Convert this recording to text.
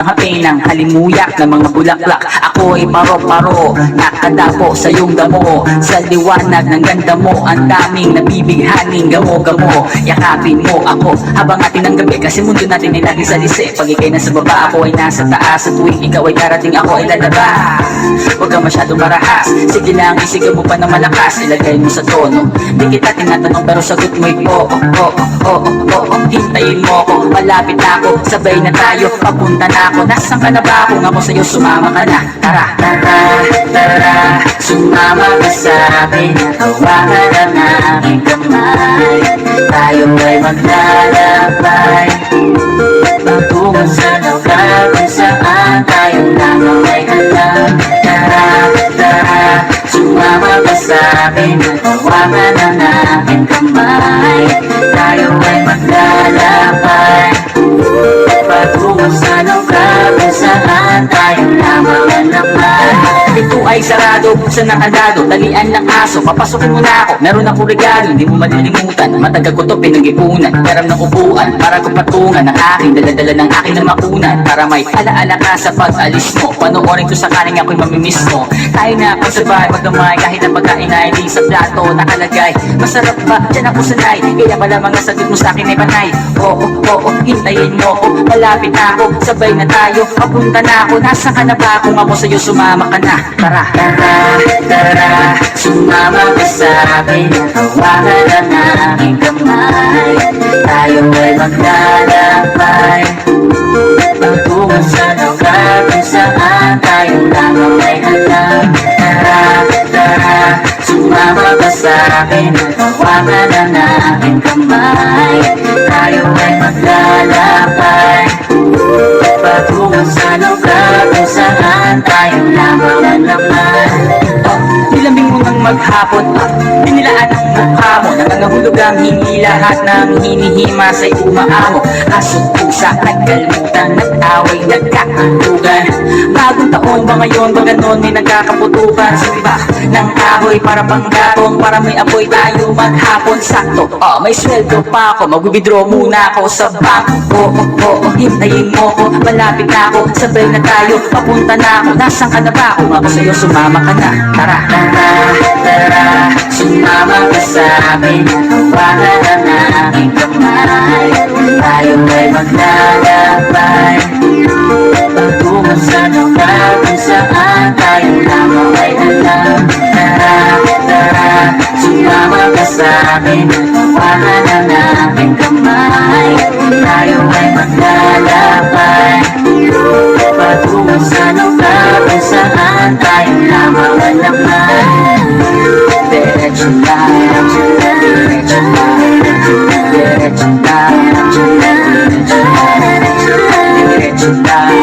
Hapin ng halimuyak ng mga bulaklak. Ako'y paro-paro, nakadapo sa iyong damo. Sa liwanag ng ganda mo, ang daming nabibighaning gamo-gamo. Yakapin mo ako habang atin ng gabi, kasi mundo natin ay lagi sa lise. Pag ikay nasa baba, ako ay nasa taas. At tuwing ikaw ay darating, ako ay lalabas. Huwag ka masyadong marahas, sige lang, isigaw mo pa ng malakas. Ilagay mo sa tono, di kita tinatanong pero sagot mo'y hintayin mo ko, malapit na ako, sabay na tayo, papunta na ako. Nasaan ka na ba? Kung ako sa'yo, sumama ka na. Tara, tara, tara, sumama ka sa'kin. Hawakan ang aking kamay, tayo ay maglalakbay patungo sa lugar kung saan tayo lamang ay alam. Tara, tara, sumama ka sa'kin. Hawakan ang aking kamay, tayo ay maglalakbay patungo sa lugar kung saan tayo lamang ay alam. Ito ay sarado, sa nakadado, talian ng aso. Papasukin mo na ako, meron akong regalo, hindi mo malilimutan. Matagal ko to pinag-ipunan, peram ng upuan, para ko patungan ang aking daladala ng aking na makunan. Para may alaala ka sa pag-alis mo, panoorin ko sakaling ako'y mamimiss mo. Tayo na ako sabay magdamay, kahit ang pagkain ay di sa plato nakalagay. Masarap ba? Diyan ako sanay, kaya pala mga sagot mo sa akin ay panay. Oo, hintayin mo ko, malapit na ako, sabay na tayo, papunta na ako. Nasaan ka na ba? Kung ako sa'yo, sumama ka na. Tara, tara, tara, sumama ka sa'kin. Hawakan ang aking kamay, tayo ay maglalakbay patungo sa lugar kung saan tayo lamang ay alam. Tara, tara, sumama ka sa'kin. Hawakan ang aking kamay, tayo ay maglalakbay patungo sa lugar kung saan tayo lamang ay alam. Nilambing mo ng maghapon, dinilaan ang mukha mo, nangangahulog ang hindi lahat ng hinihima sa'y umaamo. Aso't pusa, nagkalmutan, nag-away, nagkakalugan. Bagong taon ba ngayon, ba ganon may nagkakaputukan? Sa iba ng kahoy para pang gatong, para may apoy tayo maghapon. Sakto, may sweldo pa ako, mag-withdraw muna ako sa bangko. Hintayin mo ko, malapit na ako, sabay na tayo, papunta na ako. Nasaan ka na ba? Kung ako sa'yo, sumama ka na. Tara, tara, tara, sumama ka sa'kin. Hawakan ang aking kamay, tayo ay maglalakbay patungo sa lugar kung saan tayo lamang ay alam. Tara, tara, sumama ka sa'kin. Hawakan ang aking kamay, tayo ay maglalakay patungo sa lugar kung saan tayo lamang ay alam. Diretso lang, diretso lang, diretso lang, diretso lang, diretso lang, diretso lang.